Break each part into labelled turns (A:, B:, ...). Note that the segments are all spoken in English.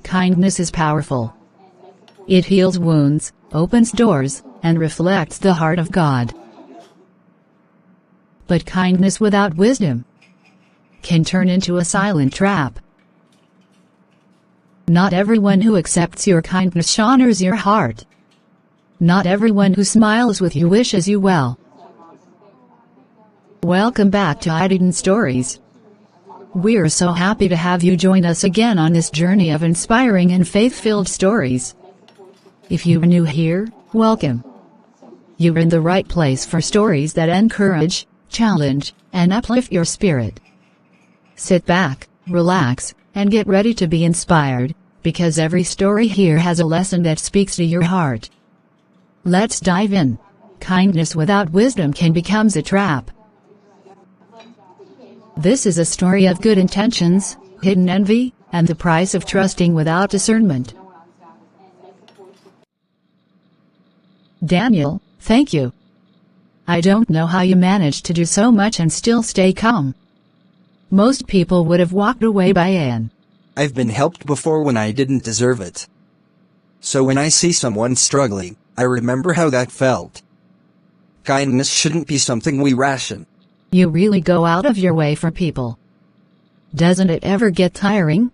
A: Kindness is powerful. It heals wounds, opens doors, and reflects the heart of God. But kindness without wisdom can turn into a silent trap. Not everyone who accepts your kindness honors your heart. Not everyone who smiles with you wishes you well. Welcome back to Hidden Stories. We're so happy to have you join us again on this journey of inspiring and faith-filled stories. If you are new here, welcome. You're in the right place for stories that encourage, challenge, and uplift your spirit. Sit back, relax, and get ready to be inspired, because every story here has a lesson that speaks to your heart. Let's dive in. Kindness without wisdom can become a trap. This is a story of good intentions, hidden envy, and the price of trusting without discernment. Daniel, thank you. I don't know how you managed to do so much and still stay calm. Most people would have walked away by now.
B: I've been helped before when I didn't deserve it. So when I see someone struggling, I remember how that felt. Kindness shouldn't be something we ration.
A: You really go out of your way for people. Doesn't it ever get tiring?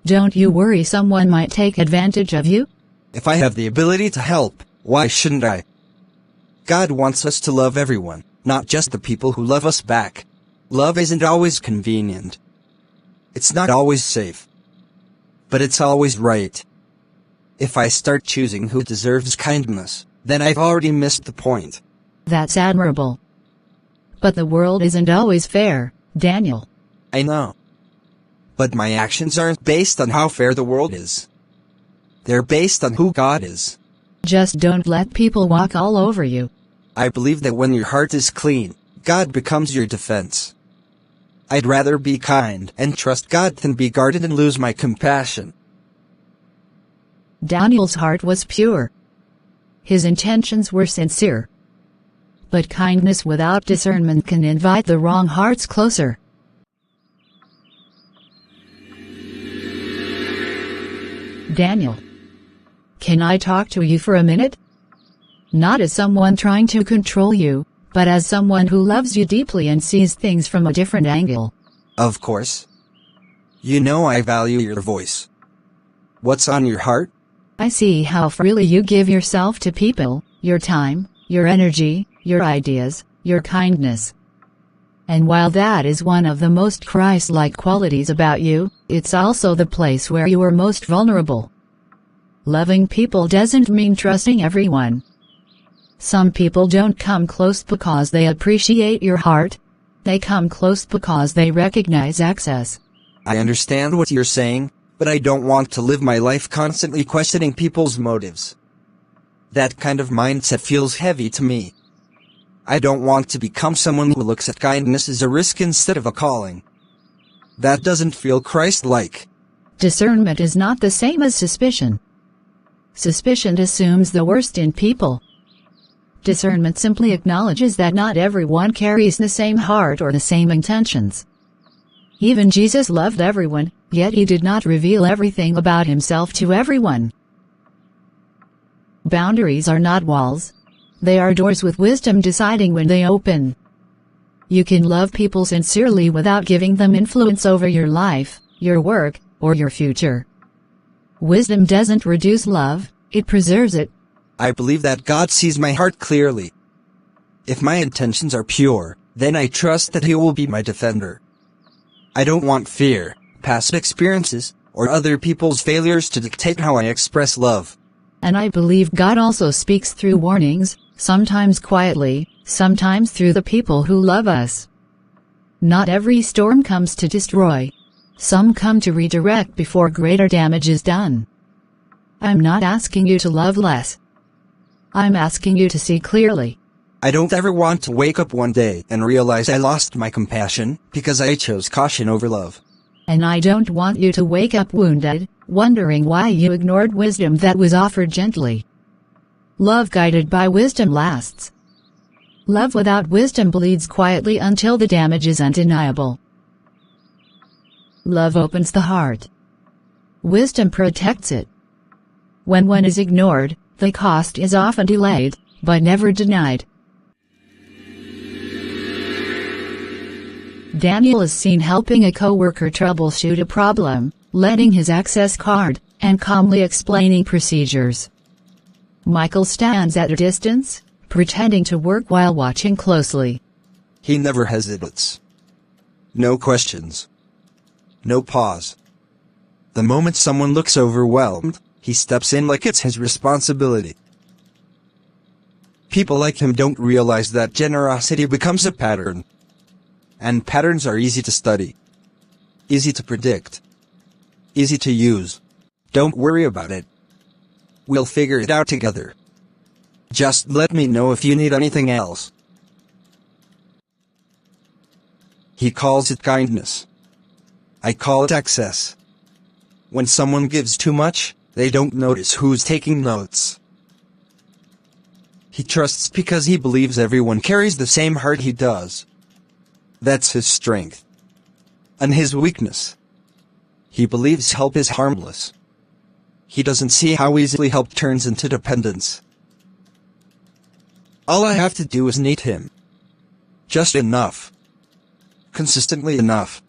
A: Don't you worry someone might take advantage of you?
B: If I have the ability to help, why shouldn't I? God wants us to love everyone, not just the people who love us back. Love isn't always convenient. It's not always safe. But it's always right. If I start choosing who deserves kindness, then I've already missed the point.
A: That's admirable. But the world isn't always fair, Daniel.
B: I know. But my actions aren't based on how fair the world is. They're based on who God is.
A: Just don't let people walk all over you.
B: I believe that when your heart is clean, God becomes your defense. I'd rather be kind and trust God than be guarded and lose my compassion.
A: Daniel's heart was pure. His intentions were sincere. But kindness without discernment can invite the wrong hearts closer. Daniel, can I talk to you for a minute? Not as someone trying to control you, but as someone who loves you deeply and sees things from a different angle.
B: Of course. You know I value your voice. What's on your heart?
A: I see how freely you give yourself to people, your time, your energy, your ideas, your kindness. And while that is one of the most Christ-like qualities about you, it's also the place where you are most vulnerable. Loving people doesn't mean trusting everyone. Some people don't come close because they appreciate your heart. They come close because they recognize access.
B: I understand what you're saying, but I don't want to live my life constantly questioning people's motives. That kind of mindset feels heavy to me. I don't want to become someone who looks at kindness as a risk instead of a calling. That doesn't feel Christ-like.
A: Discernment is not the same as suspicion. Suspicion assumes the worst in people. Discernment simply acknowledges that not everyone carries the same heart or the same intentions. Even Jesus loved everyone, yet he did not reveal everything about himself to everyone. Boundaries are not walls. They are doors with wisdom deciding when they open. You can love people sincerely without giving them influence over your life, your work, or your future. Wisdom doesn't reduce love, it preserves it.
B: I believe that God sees my heart clearly. If my intentions are pure, then I trust that He will be my defender. I don't want fear, past experiences, or other people's failures to dictate how I express love.
A: And I believe God also speaks through warnings, sometimes quietly, sometimes through the people who love us. Not every storm comes to destroy. Some come to redirect before greater damage is done. I'm not asking you to love less. I'm asking you to see clearly.
B: I don't ever want to wake up one day and realize I lost my compassion because I chose caution over love.
A: And I don't want you to wake up wounded, wondering why you ignored wisdom that was offered gently. Love guided by wisdom lasts. Love without wisdom bleeds quietly until the damage is undeniable. Love opens the heart. wisdom protects it. When one is ignored, the cost is often delayed, but never denied. Daniel is seen helping a coworker troubleshoot a problem, letting his access card, and calmly explaining procedures. Michael stands at a distance, pretending to work while watching closely.
B: He never hesitates. No questions. No pause. The moment someone looks overwhelmed, he steps in like it's his responsibility. People like him don't realize that generosity becomes a pattern. And patterns are easy to study. Easy to predict. Easy to use. Don't worry about it. We'll figure it out together. Just let me know if you need anything else. He calls it kindness. I call it excess. When someone gives too much, they don't notice who's taking notes. He trusts because he believes everyone carries the same heart he does. That's his strength. And his weakness. He believes help is harmless. He doesn't see how easily help turns into dependence. All I have to do is need him. Just enough. Consistently enough.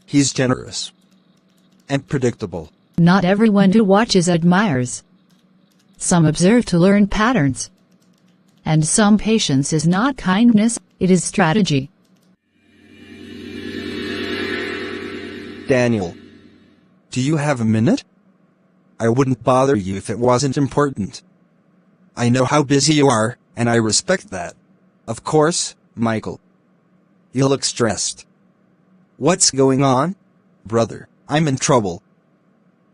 B: He's generous. And predictable.
A: Not everyone who watches admires. Some observe to learn patterns. And some patience is not kindness, it is strategy.
B: Daniel. Do you have a minute? I wouldn't bother you if it wasn't important. I know how busy you are, and I respect that. Of course, Michael. You look stressed. What's going on? Brother, I'm in trouble.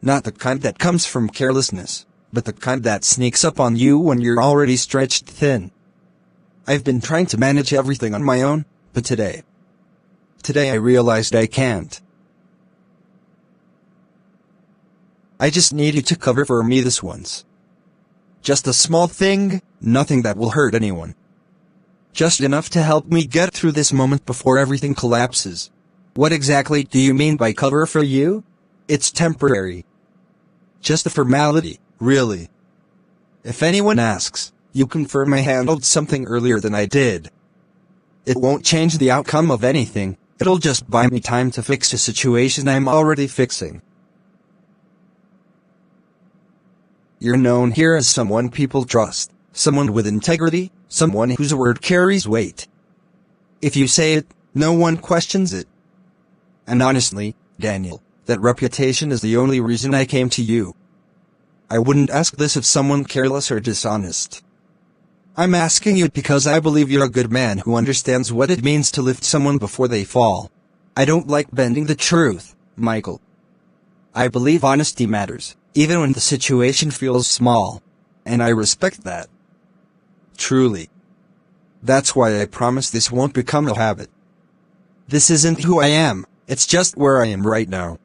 B: Not the kind that comes from carelessness, but the kind that sneaks up on you when you're already stretched thin. I've been trying to manage everything on my own, but today I realized I can't. I just need you to cover for me this once. Just a small thing, nothing that will hurt anyone. Just enough to help me get through this moment before everything collapses. What exactly do you mean by cover for you? It's temporary. Just a formality, really. If anyone asks, you confirm I handled something earlier than I did. It won't change the outcome of anything, it'll just buy me time to fix a situation I'm already fixing. You're known here as someone people trust, someone with integrity, someone whose word carries weight. If you say it, no one questions it. And honestly, Daniel, that reputation is the only reason I came to you. I wouldn't ask this of someone careless or dishonest. I'm asking you because I believe you're a good man who understands what it means to lift someone before they fall. I don't like bending the truth, Michael. I believe honesty matters, even when the situation feels small. And I respect that. Truly. That's why I promise this won't become a habit. This isn't who I am, it's just where I am right now.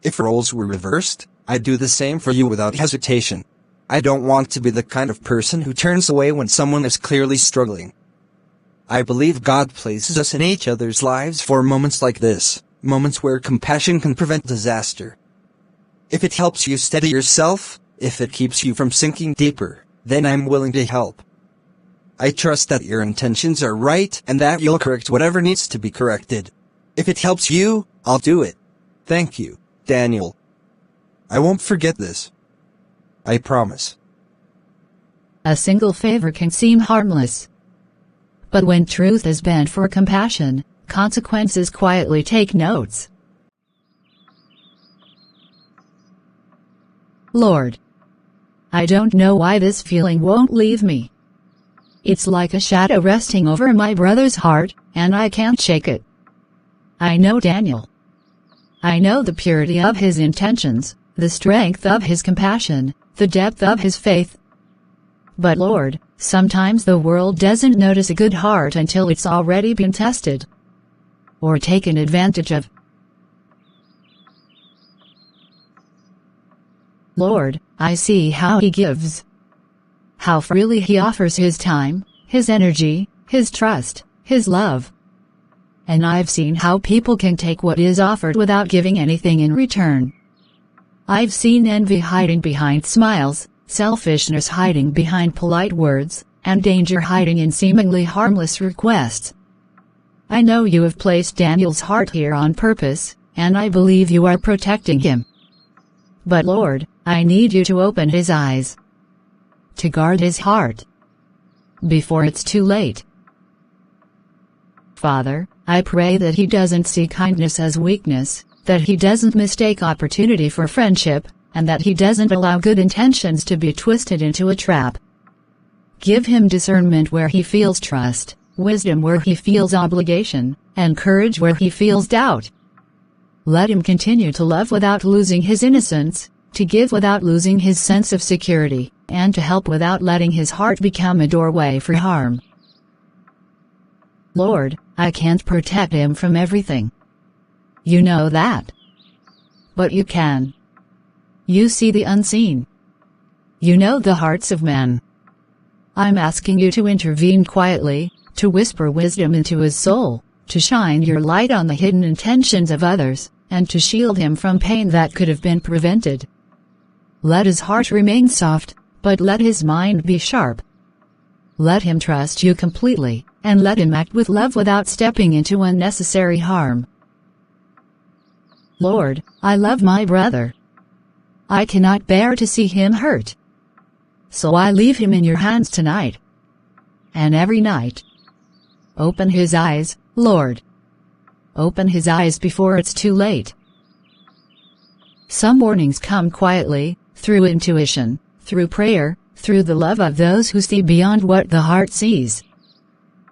B: If roles were reversed, I'd do the same for you without hesitation. I don't want to be the kind of person who turns away when someone is clearly struggling. I believe God places us in each other's lives for moments like this, moments where compassion can prevent disaster. If it helps you steady yourself, if it keeps you from sinking deeper, then I'm willing to help. I trust that your intentions are right and that you'll correct whatever needs to be corrected. If it helps you, I'll do it. Thank you, Daniel. I won't forget this. I promise.
A: A single favor can seem harmless. But when truth is bent for compassion, consequences quietly take notes. Lord, I don't know why this feeling won't leave me. It's like a shadow resting over my brother's heart, and I can't shake it. I know Daniel. I know the purity of his intentions, the strength of his compassion, the depth of his faith. But Lord, sometimes the world doesn't notice a good heart until it's already been tested or taken advantage of. Lord, I see how he gives, how freely he offers his time, his energy, his trust, his love. and I've seen how people can take what is offered without giving anything in return. I've seen envy hiding behind smiles, selfishness hiding behind polite words, and danger hiding in seemingly harmless requests. I know you have placed Daniel's heart here on purpose, and I believe you are protecting him. But Lord, I need you to open his eyes, to guard his heart, before it's too late. Father, I pray that he doesn't see kindness as weakness, that he doesn't mistake opportunity for friendship, and that he doesn't allow good intentions to be twisted into a trap. Give him discernment where he feels trust, wisdom where he feels obligation, and courage where he feels doubt. Let him continue to love without losing his innocence, to give without losing his sense of security, and to help without letting his heart become a doorway for harm. Lord, I can't protect him from everything. You know that. But you can. You see the unseen. You know the hearts of men. I'm asking you to intervene quietly, to whisper wisdom into his soul, to shine your light on the hidden intentions of others, and to shield him from pain that could have been prevented. Let his heart remain soft, but let his mind be sharp. Let him trust you completely, and let him act with love without stepping into unnecessary harm. Lord, I love my brother. I cannot bear to see him hurt. So I leave him in your hands tonight, and every night. Open his eyes, Lord. Open his eyes before it's too late. Some warnings come quietly, through intuition, through prayer, through the love of those who see beyond what the heart sees.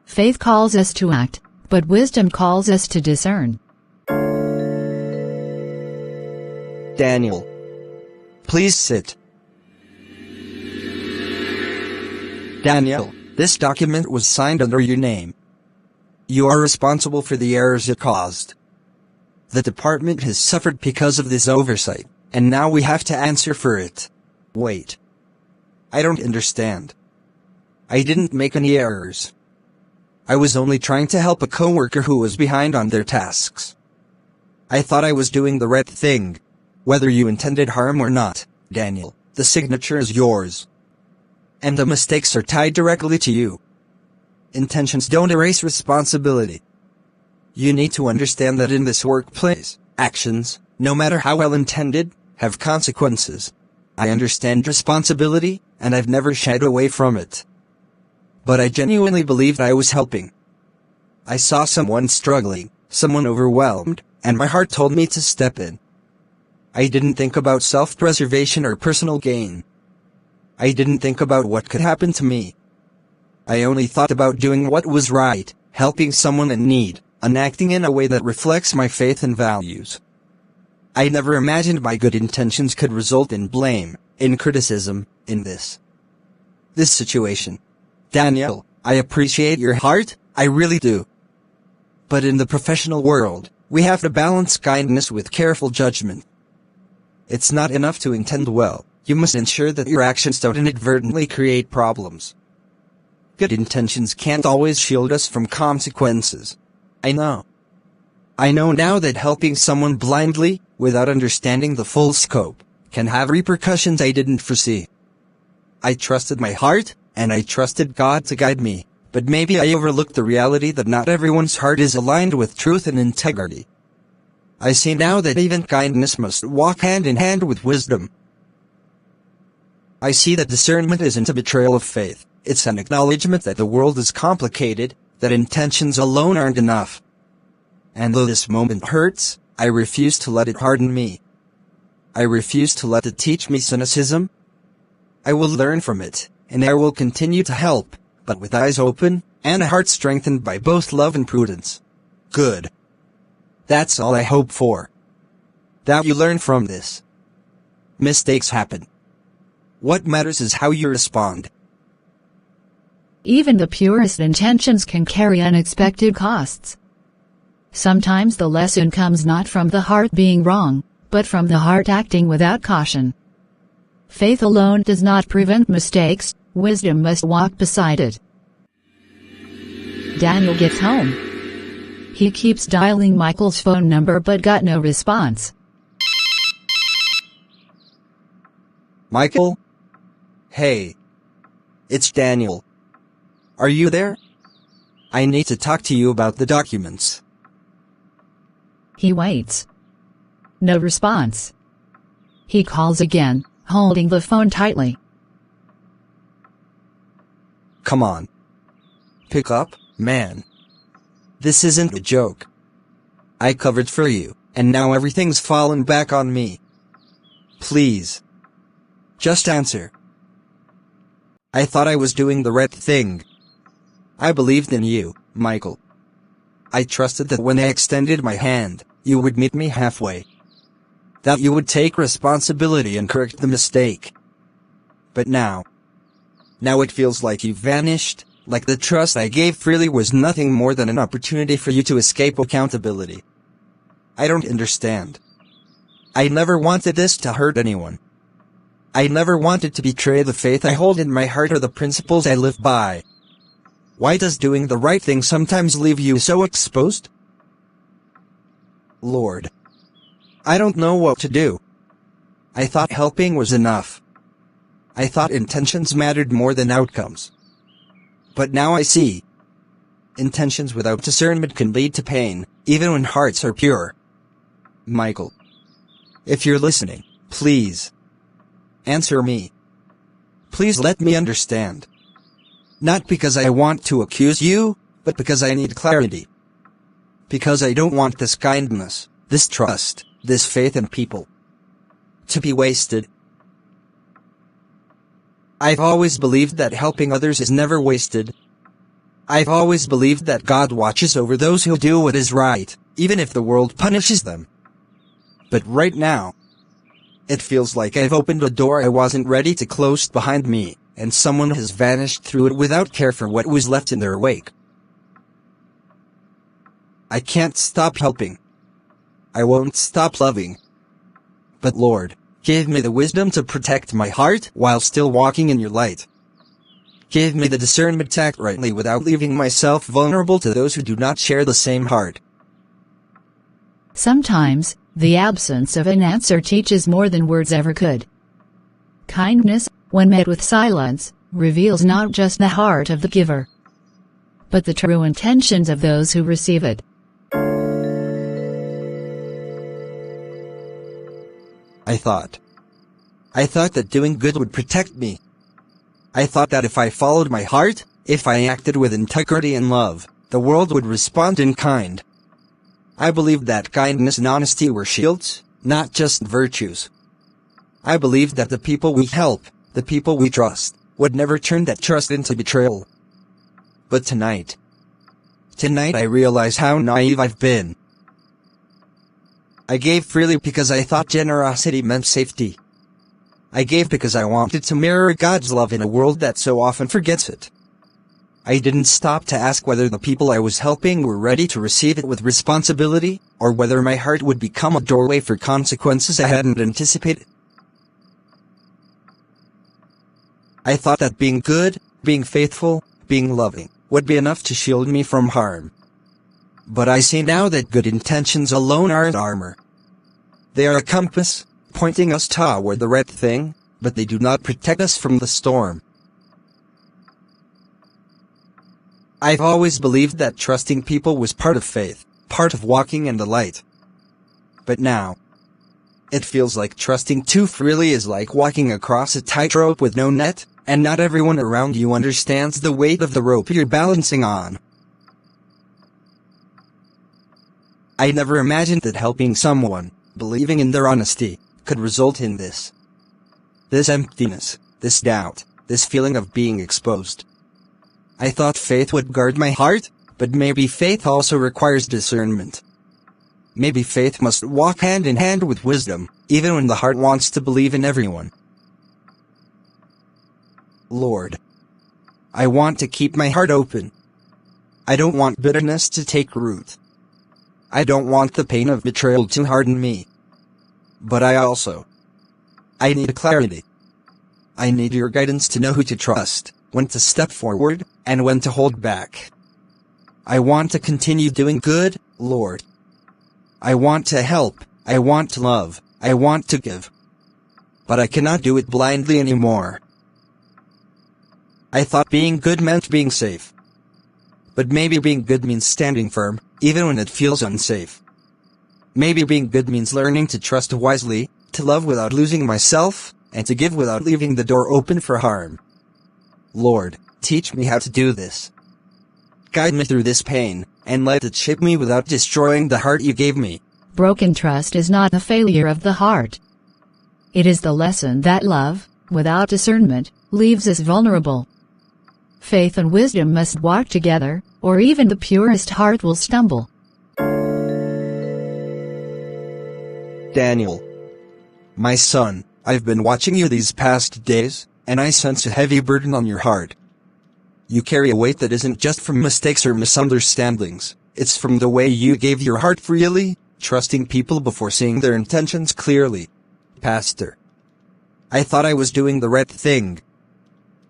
A: Faith calls us to act, but wisdom calls us to discern.
B: Daniel, please sit. Daniel, this document was signed under your name. You are responsible for the errors it caused. The department has suffered because of this oversight, and now we have to answer for it. Wait. I don't understand. I didn't make any errors. I was only trying to help a coworker who was behind on their tasks. I thought I was doing the right thing. Whether you intended harm or not, Daniel, the signature is yours. And the mistakes are tied directly to you. Intentions don't erase responsibility. You need to understand that in this workplace, actions, no matter how well intended, have consequences. I understand responsibility, and I've never shied away from it. But I genuinely believed I was helping. I saw someone struggling, someone overwhelmed, and my heart told me to step in. I didn't think about self-preservation or personal gain. I didn't think about what could happen to me. I only thought about doing what was right, helping someone in need, and acting in a way that reflects my faith and values. I never imagined my good intentions could result in blame, in criticism, in this situation. Daniel, I appreciate your heart, I really do. But in the professional world, we have to balance kindness with careful judgment. It's not enough to intend well, you must ensure that your actions don't inadvertently create problems. Good intentions can't always shield us from consequences. I know now that helping someone blindly, without understanding the full scope, can have repercussions I didn't foresee. I trusted my heart, and I trusted God to guide me, but maybe I overlooked the reality that not everyone's heart is aligned with truth and integrity. I see now that even kindness must walk hand in hand with wisdom. I see that discernment isn't a betrayal of faith, it's an acknowledgement that the world is complicated, that intentions alone aren't enough. And though this moment hurts, I refuse to let it harden me. I refuse to let it teach me cynicism. I will learn from it, and I will continue to help, but with eyes open, and a heart strengthened by both love and prudence. Good. That's all I hope for. That you learn from this. Mistakes happen. What matters is how you respond.
A: Even the purest intentions can carry unexpected costs. Sometimes the lesson comes not from the heart being wrong, but from the heart acting without caution. Faith alone does not prevent mistakes, wisdom must walk beside it. Daniel gets home. He keeps dialing Michael's phone number but got no response.
B: Michael? Hey. It's Daniel. Are you there? I need to talk to you about the documents.
A: He waits. No response. He calls again, holding the phone tightly.
B: Come on. Pick up, man. This isn't a joke. I covered for you, and now everything's fallen back on me. Please. Just answer. I thought I was doing the right thing. I believed in you, Michael. I trusted that when I extended my hand, you would meet me halfway. That you would take responsibility and correct the mistake. But now it feels like you've vanished, like the trust I gave freely was nothing more than an opportunity for you to escape accountability. I don't understand. I never wanted this to hurt anyone. I never wanted to betray the faith I hold in my heart or the principles I live by. Why does doing the right thing sometimes leave you so exposed? Lord, I don't know what to do. I thought helping was enough. I thought intentions mattered more than outcomes. But now I see. Intentions without discernment can lead to pain, even when hearts are pure. Michael, if you're listening, please answer me. Please let me understand. Not because I want to accuse you, but because I need clarity. Because I don't want this kindness, this trust, this faith in people to be wasted. I've always believed that helping others is never wasted. I've always believed that God watches over those who do what is right, even if the world punishes them. But right now, it feels like I've opened a door I wasn't ready to close behind me, and someone has vanished through it without care for what was left in their wake. I can't stop helping. I won't stop loving. But Lord, give me the wisdom to protect my heart while still walking in your light. Give me the discernment to act rightly without leaving myself vulnerable to those who do not share the same heart.
A: Sometimes, the absence of an answer teaches more than words ever could. Kindness, when met with silence, reveals not just the heart of the giver, but the true intentions of those who receive it.
B: I thought that doing good would protect me. I thought that if I followed my heart, if I acted with integrity and love, the world would respond in kind. I believed that kindness and honesty were shields, not just virtues. I believed that the people we help, the people we trust, would never turn that trust into betrayal. But tonight I realize how naive I've been. I gave freely because I thought generosity meant safety. I gave because I wanted to mirror God's love in a world that so often forgets it. I didn't stop to ask whether the people I was helping were ready to receive it with responsibility, or whether my heart would become a doorway for consequences I hadn't anticipated. I thought that being good, being faithful, being loving, would be enough to shield me from harm. But I see now that good intentions alone aren't armor. They are a compass, pointing us toward the right thing, but they do not protect us from the storm. I've always believed that trusting people was part of faith, part of walking in the light. But now, it feels like trusting too freely is like walking across a tightrope with no net, and not everyone around you understands the weight of the rope you're balancing on. I never imagined that helping someone, believing in their honesty, could result in this. This emptiness, this doubt, this feeling of being exposed. I thought faith would guard my heart, but maybe faith also requires discernment. Maybe faith must walk hand in hand with wisdom, even when the heart wants to believe in everyone. Lord, I want to keep my heart open. I don't want bitterness to take root. I don't want the pain of betrayal to harden me. But I need clarity. I need your guidance to know who to trust, when to step forward, and when to hold back. I want to continue doing good, Lord. I want to help, I want to love, I want to give. But I cannot do it blindly anymore. I thought being good meant being safe. But maybe being good means standing firm, even when it feels unsafe. Maybe being good means learning to trust wisely, to love without losing myself, and to give without leaving the door open for harm. Lord, teach me how to do this. Guide me through this pain, and let it shape me without destroying the heart you gave me.
A: Broken trust is not a failure of the heart. It is the lesson that love, without discernment, leaves us vulnerable. Faith and wisdom must walk together, or even the purest heart will stumble.
B: Daniel. My son, I've been watching you these past days, and I sense a heavy burden on your heart. You carry a weight that isn't just from mistakes or misunderstandings, it's from the way you gave your heart freely, trusting people before seeing their intentions clearly. Pastor. I thought I was doing the right thing.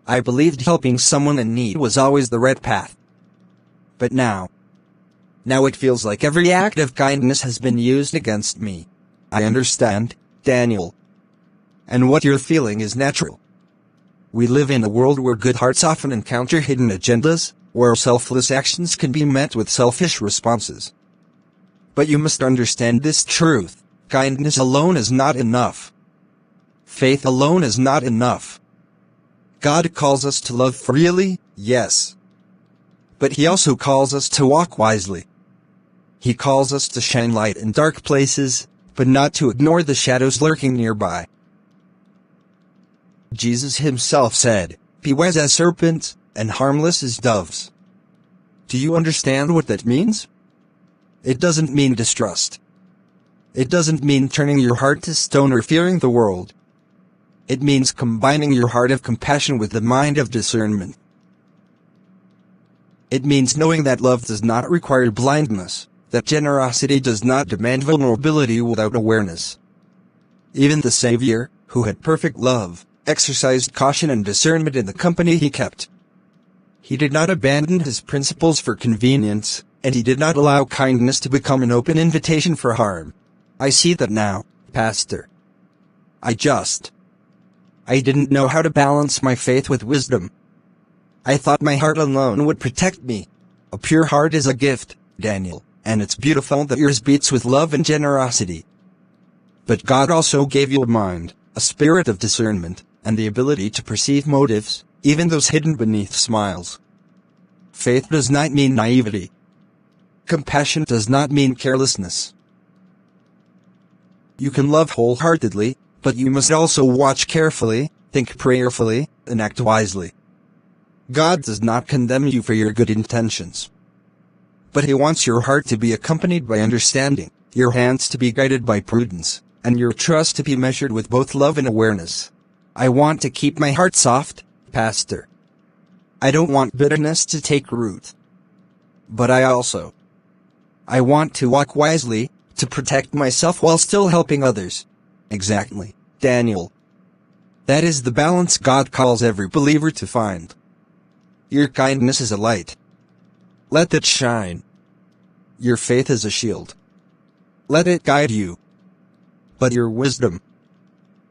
B: I believed helping someone in need was always the right path. But now it feels like every act of kindness has been used against me. I understand, Daniel. And what you're feeling is natural. We live in a world where good hearts often encounter hidden agendas, where selfless actions can be met with selfish responses. But you must understand this truth: kindness alone is not enough. Faith alone is not enough. God calls us to love freely, yes. But He also calls us to walk wisely. He calls us to shine light in dark places, but not to ignore the shadows lurking nearby. Jesus Himself said, "Be wise as serpents, and harmless as doves." Do you understand what that means? It doesn't mean distrust. It doesn't mean turning your heart to stone or fearing the world. It means combining your heart of compassion with the mind of discernment. It means knowing that love does not require blindness, that generosity does not demand vulnerability without awareness. Even the Savior, who had perfect love, exercised caution and discernment in the company He kept. He did not abandon His principles for convenience, and He did not allow kindness to become an open invitation for harm. I see that now, Pastor. I didn't know how to balance my faith with wisdom. I thought my heart alone would protect me. A pure heart is a gift, Daniel, and it's beautiful that yours beats with love and generosity. But God also gave you a mind, a spirit of discernment, and the ability to perceive motives, even those hidden beneath smiles. Faith does not mean naivety. Compassion does not mean carelessness. You can love wholeheartedly, but you must also watch carefully, think prayerfully, and act wisely. God does not condemn you for your good intentions. But He wants your heart to be accompanied by understanding, your hands to be guided by prudence, and your trust to be measured with both love and awareness. I want to keep my heart soft, Pastor. I don't want bitterness to take root. But I want to walk wisely, to protect myself while still helping others. Exactly, Daniel. That is the balance God calls every believer to find. Your kindness is a light. Let it shine. Your faith is a shield. Let it guide you. But your wisdom,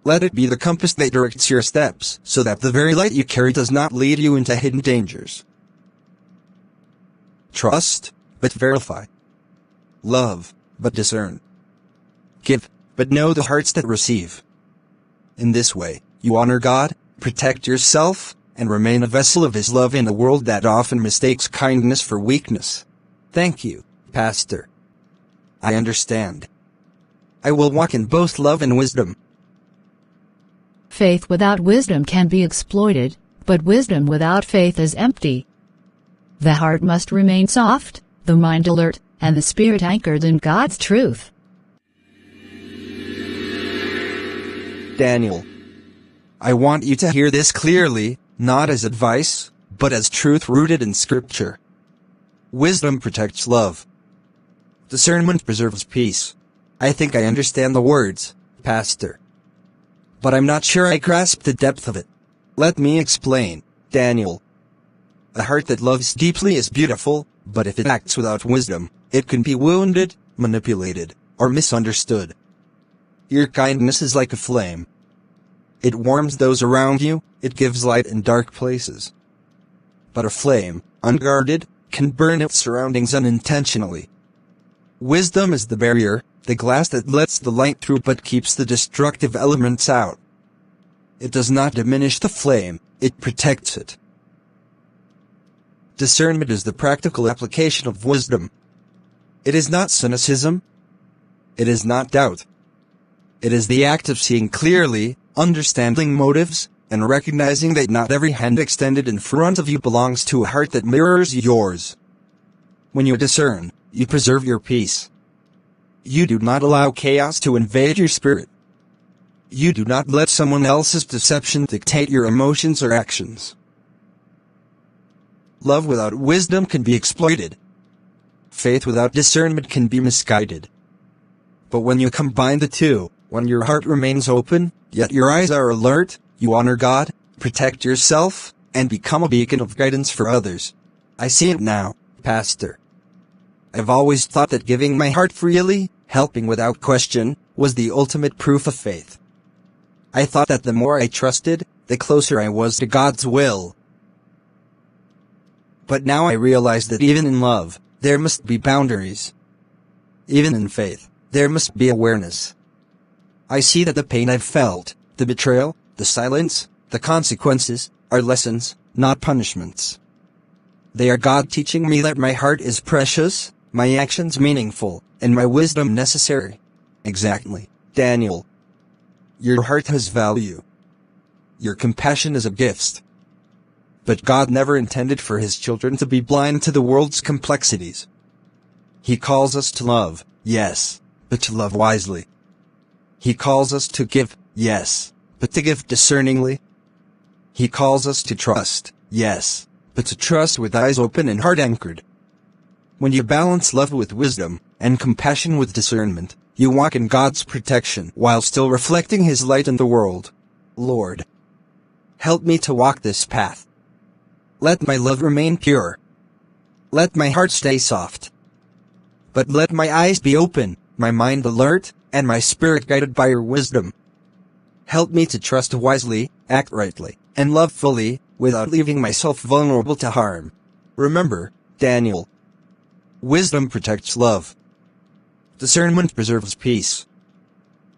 B: let it be the compass that directs your steps, so that the very light you carry does not lead you into hidden dangers. Trust, but verify. Love, but discern. Give, but know the hearts that receive. In this way, you honor God, protect yourself, and remain a vessel of His love in a world that often mistakes kindness for weakness. Thank you, Pastor. I understand. I will walk in both love and wisdom.
A: Faith without wisdom can be exploited, but wisdom without faith is empty. The heart must remain soft, the mind alert, and the spirit anchored in God's truth.
B: Daniel. I want you to hear this clearly, not as advice, but as truth rooted in Scripture. Wisdom protects love. Discernment preserves peace. I think I understand the words, Pastor. But I'm not sure I grasp the depth of it. Let me explain, Daniel. A heart that loves deeply is beautiful, But if it acts without wisdom, it can be wounded, manipulated, or misunderstood. Your kindness is like a flame. It warms those around you, it gives light in dark places. But a flame, unguarded, can burn its surroundings unintentionally. Wisdom is the barrier, the glass that lets the light through but keeps the destructive elements out. It does not diminish the flame, it protects it. Discernment is the practical application of wisdom. It is not cynicism. It is not doubt. It is the act of seeing clearly, understanding motives, and recognizing that not every hand extended in front of you belongs to a heart that mirrors yours. When you discern, you preserve your peace. You do not allow chaos to invade your spirit. You do not let someone else's deception dictate your emotions or actions. Love without wisdom can be exploited. Faith without discernment can be misguided. But when you combine the two, when your heart remains open, yet your eyes are alert, you honor God, protect yourself, and become a beacon of guidance for others. I see it now, Pastor. I've always thought that giving my heart freely, helping without question, was the ultimate proof of faith. I thought that the more I trusted, the closer I was to God's will. But now I realize that even in love, there must be boundaries. Even in faith, there must be awareness. I see that the pain I've felt, the betrayal, the silence, the consequences, are lessons, not punishments. They are God teaching me that my heart is precious, my actions meaningful, and my wisdom necessary. Exactly, Daniel. Your heart has value. Your compassion is a gift. But God never intended for His children to be blind to the world's complexities. He calls us to love, yes, but to love wisely. He calls us to give, yes, but to give discerningly. He calls us to trust, yes, but to trust with eyes open and heart anchored. When you balance love with wisdom, and compassion with discernment, you walk in God's protection while still reflecting His light in the world. Lord, help me to walk this path. Let my love remain pure. Let my heart stay soft. But let my eyes be open, my mind alert, and my spirit guided by your wisdom. Help me to trust wisely, act rightly, and love fully, without leaving myself vulnerable to harm. Remember, Daniel. Wisdom protects love. Discernment preserves peace.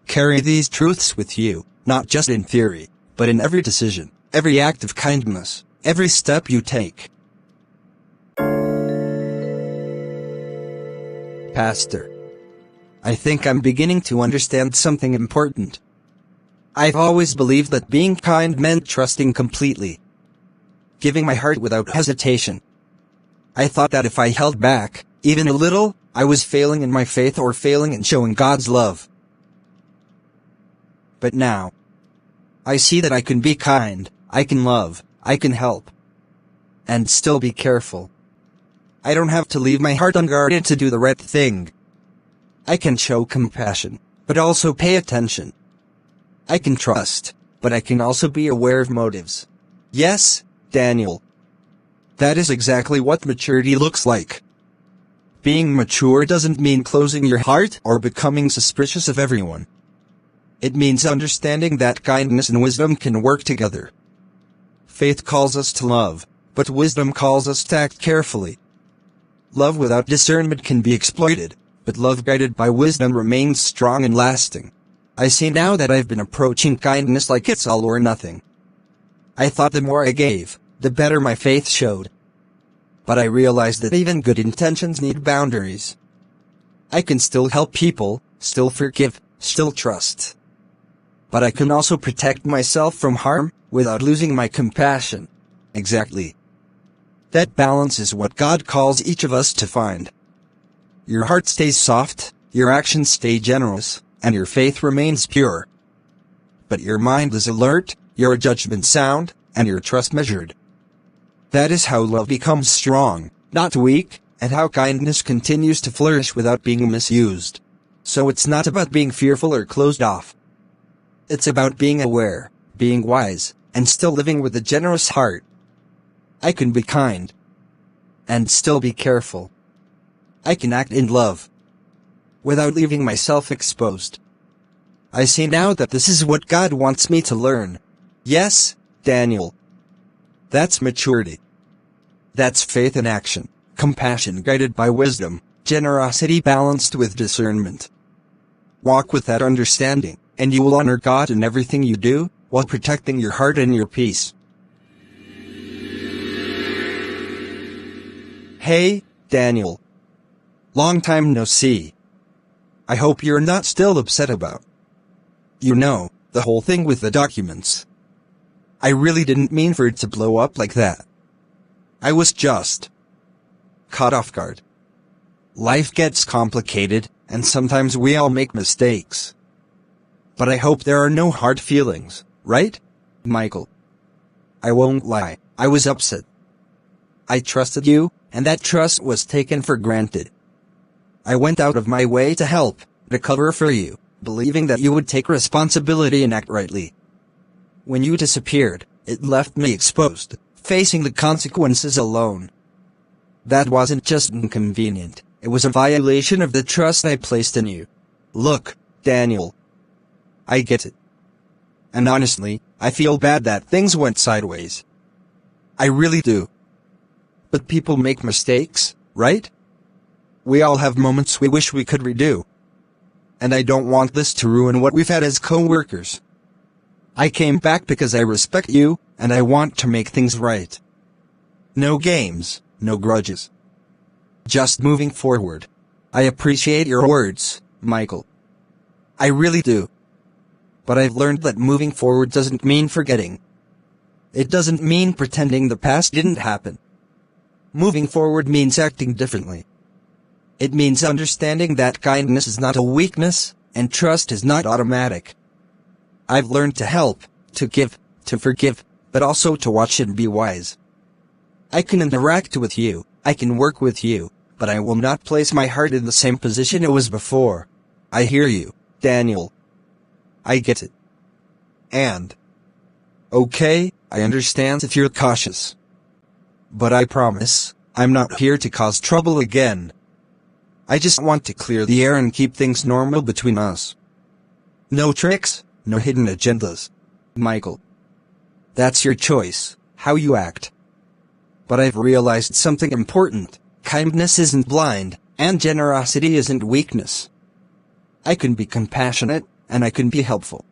B: Carry these truths with you, not just in theory, but in every decision, every act of kindness, every step you take. Pastor, I think I'm beginning to understand something important. I've always believed that being kind meant trusting completely, giving my heart without hesitation. I thought that if I held back, even a little, I was failing in my faith or failing in showing God's love. But now, I see that I can be kind, I can love, I can help, and still be careful. I don't have to leave my heart unguarded to do the right thing. I can show compassion, but also pay attention. I can trust, but I can also be aware of motives. Yes, Daniel. That is exactly what maturity looks like. Being mature doesn't mean closing your heart or becoming suspicious of everyone. It means understanding that kindness and wisdom can work together. Faith calls us to love, but wisdom calls us to act carefully. Love without discernment can be exploited, but love guided by wisdom remains strong and lasting. I see now that I've been approaching kindness like it's all or nothing. I thought the more I gave, the better my faith showed. But I realized that even good intentions need boundaries. I can still help people, still forgive, still trust. But I can also protect myself from harm, without losing my compassion. Exactly. That balance is what God calls each of us to find. Your heart stays soft, your actions stay generous, and your faith remains pure. But your mind is alert, your judgment sound, and your trust measured. That is how love becomes strong, not weak, and how kindness continues to flourish without being misused. So it's not about being fearful or closed off. It's about being aware, being wise, and still living with a generous heart. I can be kind. and still be careful. I can act in love without leaving myself exposed. I see now that this is what God wants me to learn. Yes, Daniel. That's maturity. That's faith in action, compassion guided by wisdom, generosity balanced with discernment. Walk with that understanding, and you will honor God in everything you do, while protecting your heart and your peace. Hey, Daniel. Long time no see. I hope you're not still upset about, the whole thing with the documents. I really didn't mean for it to blow up like that. I was just caught off guard. Life gets complicated, and sometimes we all make mistakes. But I hope there are no hard feelings, right, Michael? I won't lie, I was upset. I trusted you, and that trust was taken for granted. I went out of my way to help, to cover for you, believing that you would take responsibility and act rightly. When you disappeared, it left me exposed, facing the consequences alone. That wasn't just inconvenient, it was a violation of the trust I placed in you. Look, Daniel. I get it. And honestly, I feel bad that things went sideways. I really do. But people make mistakes, right? We all have moments we wish we could redo. And I don't want this to ruin what we've had as co-workers. I came back because I respect you, and I want to make things right. No games, no grudges. Just moving forward. I appreciate your words, Michael. I really do. But I've learned that moving forward doesn't mean forgetting. It doesn't mean pretending the past didn't happen. Moving forward means acting differently. It means understanding that kindness is not a weakness, and trust is not automatic. I've learned to help, to give, to forgive, but also to watch and be wise. I can interact with you, I can work with you, but I will not place my heart in the same position it was before. I hear you, Daniel. I get it. And okay, I understand if you're cautious. But I promise, I'm not here to cause trouble again. I just want to clear the air and keep things normal between us. No tricks, no hidden agendas, Michael. That's your choice, how you act. But I've realized something important. Kindness isn't blind, and generosity isn't weakness. I can be compassionate, and I can be helpful.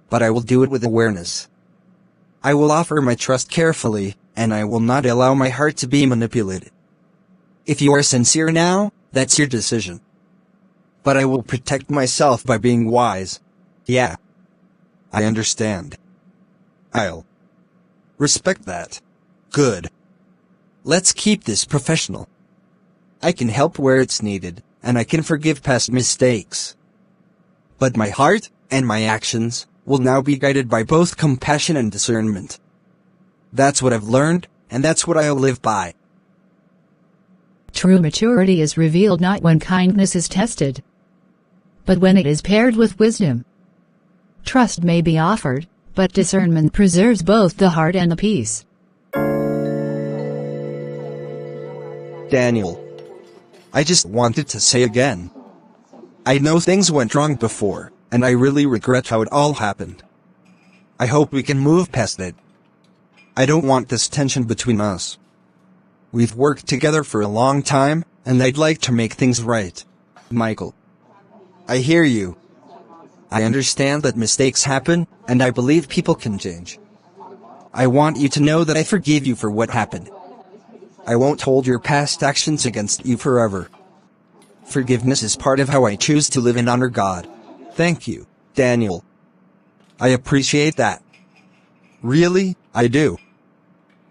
B: But I will do it with awareness. I will offer my trust carefully, and I will not allow my heart to be manipulated. If you are sincere now, that's your decision. But I will protect myself by being wise. Yeah. I understand. I'll respect that. Good. Let's keep this professional. I can help where it's needed, and I can forgive past mistakes. But my heart, and my actions, will now be guided by both compassion and discernment. That's what I've learned, and that's what I'll live by.
A: True maturity is revealed not when kindness is tested, but when it is paired with wisdom. Trust may be offered, but discernment preserves both the heart and the peace.
B: Daniel. I just wanted to say again. I know things went wrong before, and I really regret how it all happened. I hope we can move past it. I don't want this tension between us. We've worked together for a long time, and I'd like to make things right. Michael. I hear you. I understand that mistakes happen, and I believe people can change. I want you to know that I forgive you for what happened. I won't hold your past actions against you forever. Forgiveness is part of how I choose to live and honor God. Thank you, Daniel. I appreciate that. Really, I do.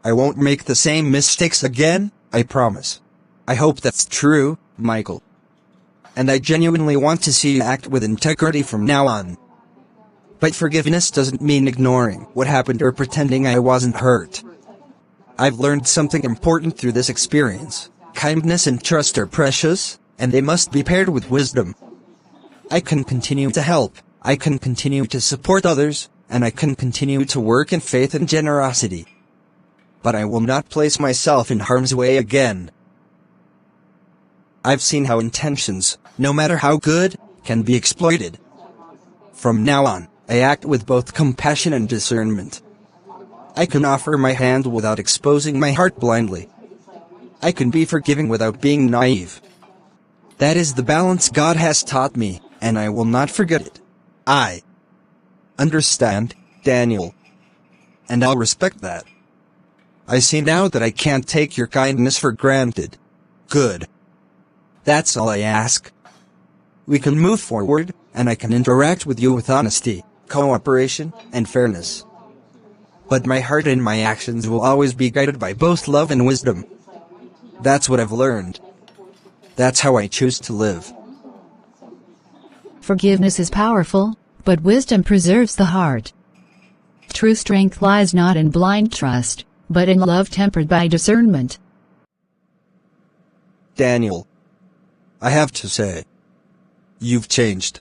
B: I won't make the same mistakes again, I promise. I hope that's true, Michael. And I genuinely want to see you act with integrity from now on. But forgiveness doesn't mean ignoring what happened or pretending I wasn't hurt. I've learned something important through this experience. Kindness and trust are precious, and they must be paired with wisdom. I can continue to help, I can continue to support others, and I can continue to work in faith and generosity. but I will not place myself in harm's way again. I've seen how intentions, no matter how good, can be exploited. From now on, I act with both compassion and discernment. I can offer my hand without exposing my heart blindly. I can be forgiving without being naive. That is the balance God has taught me, and I will not forget it. I understand, Daniel. And I'll respect that. I see now that I can't take your kindness for granted. Good. That's all I ask. We can move forward, and I can interact with you with honesty, cooperation, and fairness. But my heart and my actions will always be guided by both love and wisdom. That's what I've learned. That's how I choose to live.
A: Forgiveness is powerful, but wisdom preserves the heart. True strength lies not in blind trust, but in love tempered by discernment.
B: Daniel, I have to say, you've changed.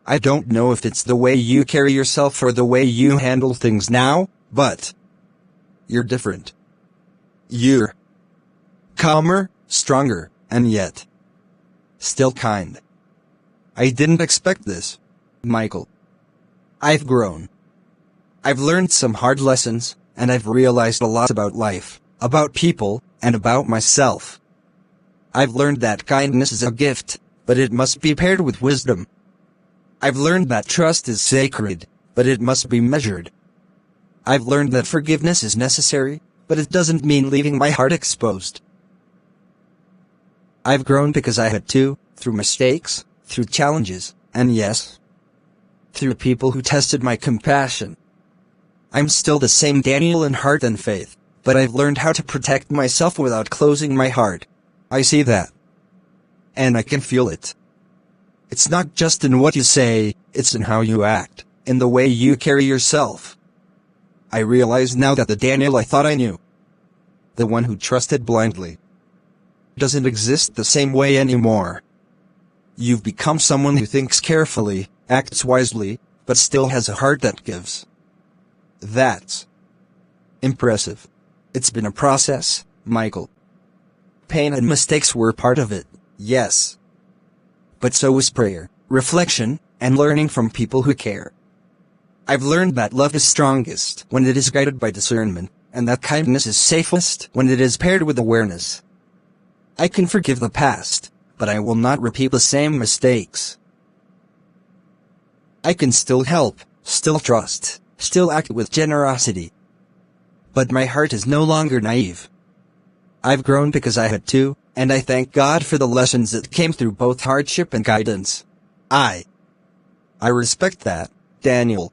B: I don't know if it's the way you carry yourself or the way you handle things now, but you're different. You're calmer, stronger, and yet still kind. I didn't expect this, Michael. I've grown. I've learned some hard lessons, and I've realized a lot about life, about people, and about myself. I've learned that kindness is a gift, but it must be paired with wisdom. I've learned that trust is sacred, but it must be measured. I've learned that forgiveness is necessary, but it doesn't mean leaving my heart exposed. I've grown because I had to, through mistakes, through challenges, and yes, through people who tested my compassion. I'm still the same Daniel in heart and faith, but I've learned how to protect myself without closing my heart. I see that. And I can feel it. It's not just in what you say, it's in how you act, in the way you carry yourself. I realize now that the Daniel I thought I knew, the one who trusted blindly, doesn't exist the same way anymore. You've become someone who thinks carefully, acts wisely, but still has a heart that gives. That's impressive. It's been a process, Michael. Pain and mistakes were part of it, yes. But so was prayer, reflection, and learning from people who care. I've learned that love is strongest when it is guided by discernment, and that kindness is safest when it is paired with awareness. I can forgive the past, but I will not repeat the same mistakes. I can still help, still trust, still act with generosity. But my heart is no longer naive. I've grown because I had to, and I thank God for the lessons that came through both hardship and guidance. I respect that, Daniel.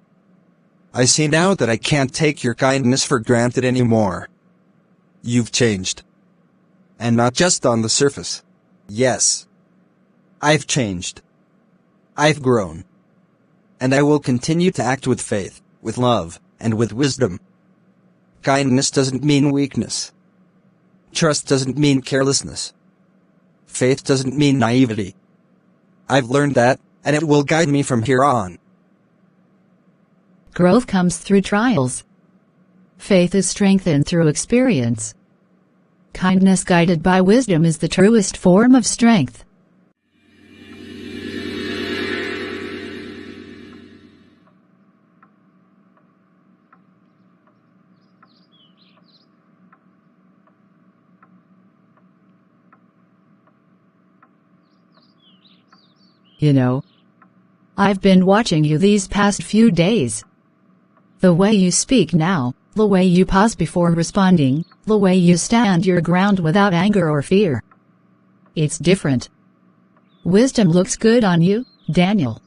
B: I see now that I can't take your kindness for granted anymore. You've changed. And not just on the surface. Yes. I've changed. I've grown. And I will continue to act with faith, with love, and with wisdom. Kindness doesn't mean weakness. Trust doesn't mean carelessness. Faith doesn't mean naivety. I've learned that, and it will guide me from here on.
A: Growth comes through trials. Faith is strengthened through experience. Kindness guided by wisdom is the truest form of strength. You know, I've been watching you these past few days. The way you speak now, the way you pause before responding, the way you stand your ground without anger or fear. It's different. Wisdom looks good on you, Daniel.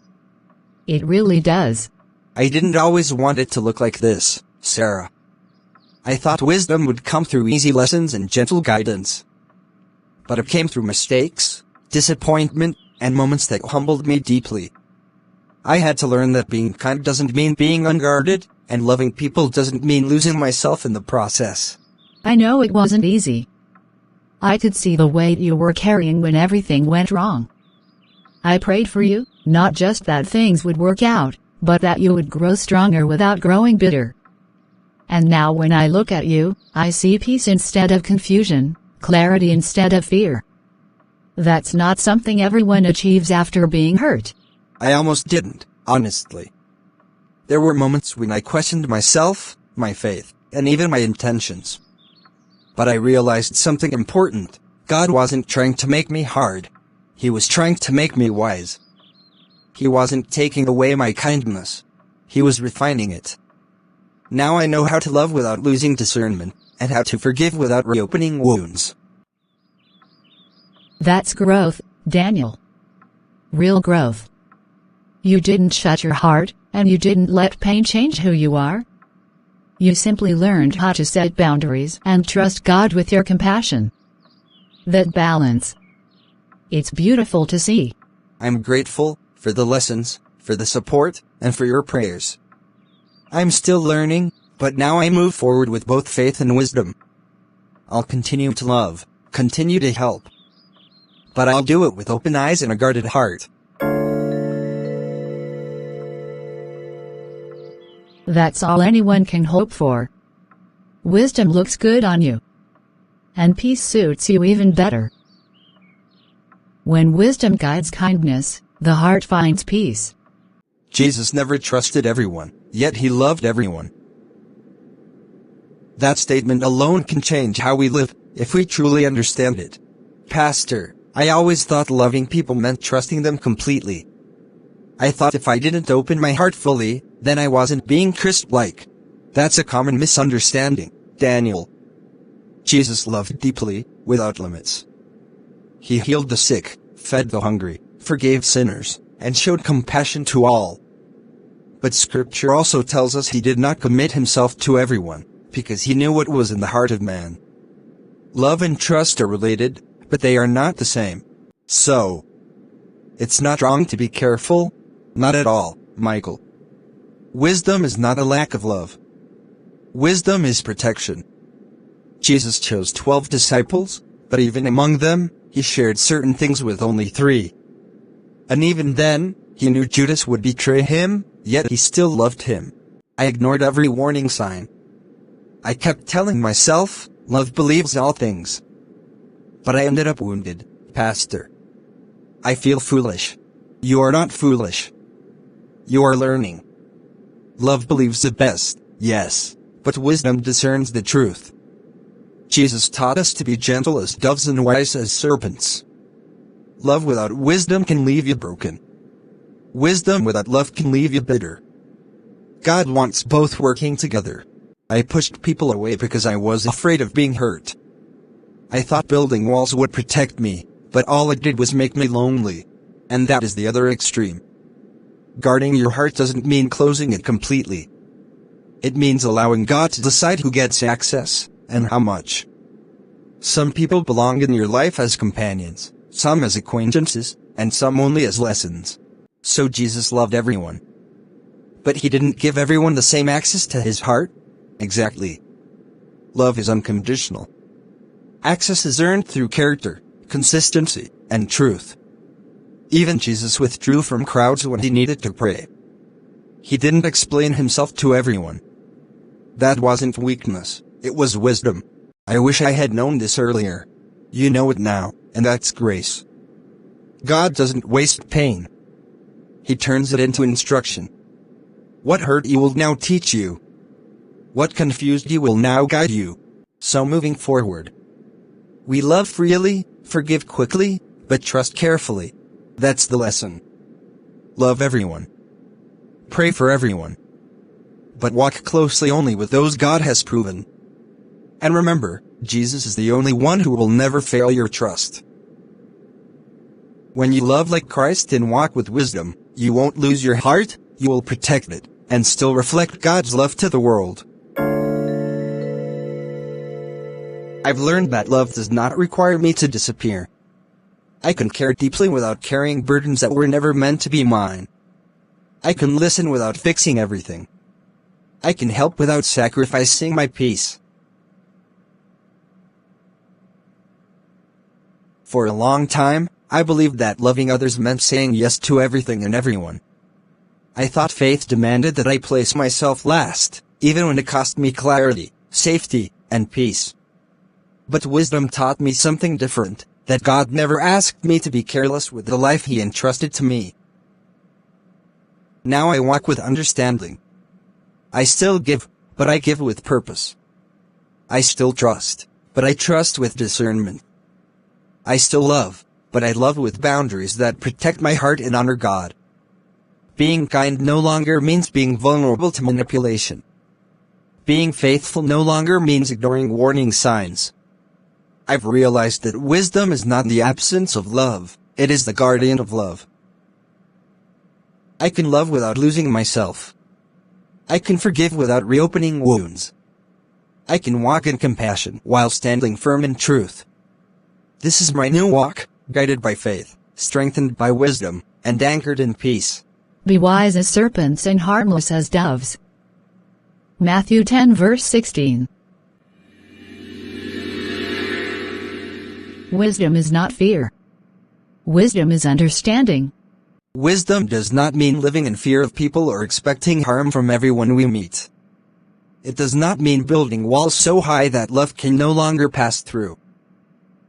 A: It really does.
B: I didn't always want it to look like this, Sarah. I thought wisdom would come through easy lessons and gentle guidance. But it came through mistakes, disappointment, and moments that humbled me deeply. I had to learn that being kind doesn't mean being unguarded, and loving people doesn't mean losing myself in the process.
A: I know it wasn't easy. I could see the weight you were carrying when everything went wrong. I prayed for you, not just that things would work out, but that you would grow stronger without growing bitter. And now when I look at you, I see peace instead of confusion, clarity instead of fear. That's not something everyone achieves after being hurt.
B: I almost didn't, honestly. There were moments when I questioned myself, my faith, and even my intentions. But I realized something important. God wasn't trying to make me hard. He was trying to make me wise. He wasn't taking away my kindness. He was refining it. Now I know how to love without losing discernment, and how to forgive without reopening wounds.
A: That's growth, Daniel. Real growth. You didn't shut your heart, and you didn't let pain change who you are. You simply learned how to set boundaries and trust God with your compassion. That balance. It's beautiful to see.
B: I'm grateful for the lessons, for the support, and for your prayers. I'm still learning, but now I move forward with both faith and wisdom. I'll continue to love, continue to help. But I'll do it with open eyes and a guarded heart.
A: That's all anyone can hope for. Wisdom looks good on you. And peace suits you even better. When wisdom guides kindness, the heart finds peace.
B: Jesus never trusted everyone, yet he loved everyone. That statement alone can change how we live, if we truly understand it. Pastor, I always thought loving people meant trusting them completely. I thought if I didn't open my heart fully, then I wasn't being Christ-like. That's a common misunderstanding, Daniel. Jesus loved deeply, without limits. He healed the sick, fed the hungry, forgave sinners, and showed compassion to all. But Scripture also tells us he did not commit himself to everyone, because he knew what was in the heart of man. Love and trust are related, but they are not the same. So, it's not wrong to be careful. Not at all, Michael. Wisdom is not a lack of love. Wisdom is protection. Jesus chose 12 disciples, but even among them, he shared certain things with only 3. And even then, he knew Judas would betray him, yet he still loved him. I ignored every warning sign. I kept telling myself, love believes all things. But I ended up wounded, Pastor. I feel foolish. You are not foolish. You are learning. Love believes the best, yes, but wisdom discerns the truth. Jesus taught us to be gentle as doves and wise as serpents. Love without wisdom can leave you broken. Wisdom without love can leave you bitter. God wants both working together. I pushed people away because I was afraid of being hurt. I thought building walls would protect me, but all it did was make me lonely. And that is the other extreme. Guarding your heart doesn't mean closing it completely. It means allowing God to decide who gets access, and how much. Some people belong in your life as companions, some as acquaintances, and some only as lessons. So Jesus loved everyone. But he didn't give everyone the same access to his heart? Exactly. Love is unconditional. Access is earned through character, consistency, and truth. Even Jesus withdrew from crowds when he needed to pray. He didn't explain himself to everyone. That wasn't weakness, it was wisdom. I wish I had known this earlier. You know it now, and that's grace. God doesn't waste pain. He turns it into instruction. What hurt you will now teach you. What confused you will now guide you. So moving forward, we love freely, forgive quickly, but trust carefully. That's the lesson. Love everyone. Pray for everyone. But walk closely only with those God has proven. And remember, Jesus is the only one who will never fail your trust. When you love like Christ and walk with wisdom, you won't lose your heart, you will protect it, and still reflect God's love to the world. I've learned that love does not require me to disappear. I can care deeply without carrying burdens that were never meant to be mine. I can listen without fixing everything. I can help without sacrificing my peace. For a long time, I believed that loving others meant saying yes to everything and everyone. I thought faith demanded that I place myself last, even when it cost me clarity, safety, and peace. But wisdom taught me something different, that God never asked me to be careless with the life He entrusted to me. Now I walk with understanding. I still give, but I give with purpose. I still trust, but I trust with discernment. I still love, but I love with boundaries that protect my heart and honor God. Being kind no longer means being vulnerable to manipulation. Being faithful no longer means ignoring warning signs. I've realized that wisdom is not the absence of love, it is the guardian of love. I can love without losing myself. I can forgive without reopening wounds. I can walk in compassion while standing firm in truth. This is my new walk, guided by faith, strengthened by wisdom, and anchored in peace.
A: Be wise as serpents and harmless as doves. Matthew 10 verse 16. Wisdom is not fear. Wisdom is understanding.
B: Wisdom does not mean living in fear of people or expecting harm from everyone we meet. It does not mean building walls so high that love can no longer pass through.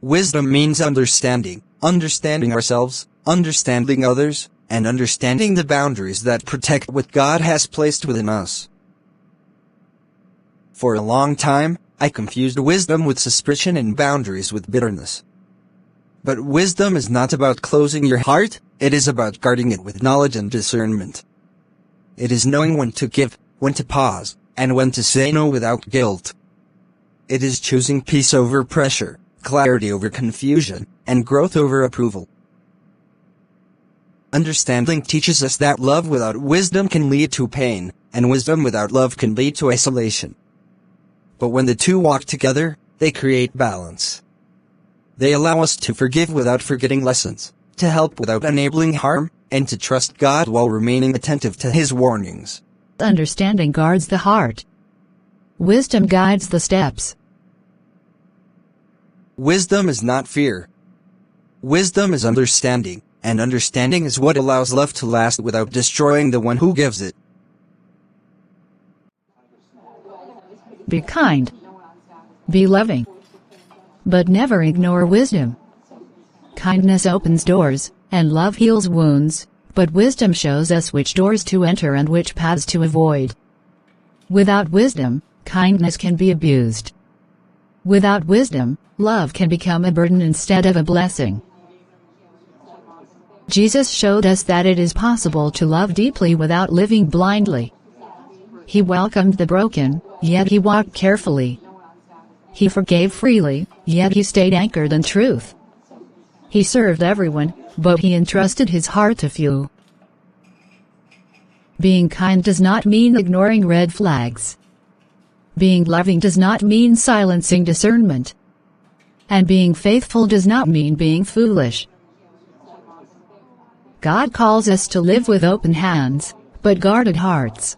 B: Wisdom means understanding ourselves, understanding others, and understanding the boundaries that protect what God has placed within us. For a long time, I confused wisdom with suspicion and boundaries with bitterness. But wisdom is not about closing your heart, it is about guarding it with knowledge and discernment. It is knowing when to give, when to pause, and when to say no without guilt. It is choosing peace over pressure, clarity over confusion, and growth over approval. Understanding teaches us that love without wisdom can lead to pain, and wisdom without love can lead to isolation. But when the two walk together, they create balance. They allow us to forgive without forgetting lessons, to help without enabling harm, and to trust God while remaining attentive to His warnings.
A: Understanding guards the heart. Wisdom guides the steps.
B: Wisdom is not fear. Wisdom is understanding, and understanding is what allows love to last without destroying the one who gives it.
A: Be kind. Be loving. But never ignore wisdom. Kindness opens doors, and love heals wounds, but wisdom shows us which doors to enter and which paths to avoid. Without wisdom, kindness can be abused. Without wisdom, love can become a burden instead of a blessing. Jesus showed us that it is possible to love deeply without living blindly. He welcomed the broken, yet He walked carefully. He forgave freely, yet He stayed anchored in truth. He served everyone, but He entrusted His heart to few. Being kind does not mean ignoring red flags. Being loving does not mean silencing discernment. And being faithful does not mean being foolish. God calls us to live with open hands, but guarded hearts.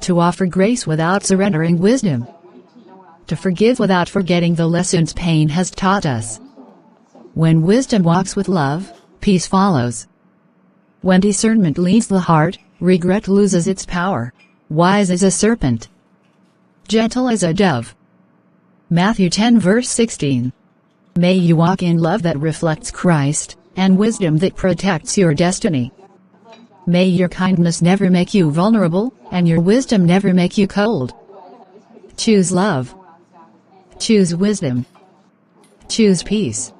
A: To offer grace without surrendering wisdom. To forgive without forgetting the lessons pain has taught us. When wisdom walks with love, peace follows. When discernment leads the heart, regret loses its power. Wise as a serpent, gentle as a dove. Matthew 10 verse 16. May you walk in love that reflects Christ, and wisdom that protects your destiny. May your kindness never make you vulnerable, and your wisdom never make you cold. Choose love. Choose wisdom. Choose peace.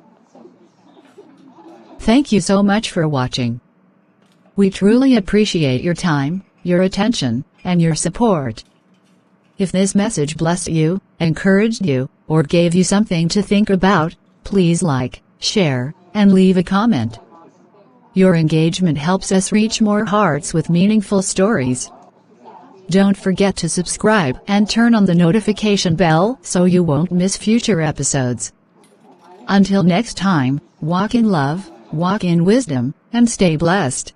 A: Thank you so much for watching. We truly appreciate your time, your attention, and your support. If this message blessed you, encouraged you, or gave you something to think about, please like, share, and leave a comment. Your engagement helps us reach more hearts with meaningful stories. Don't forget to subscribe and turn on the notification bell so you won't miss future episodes. Until next time, walk in love, walk in wisdom, and stay blessed.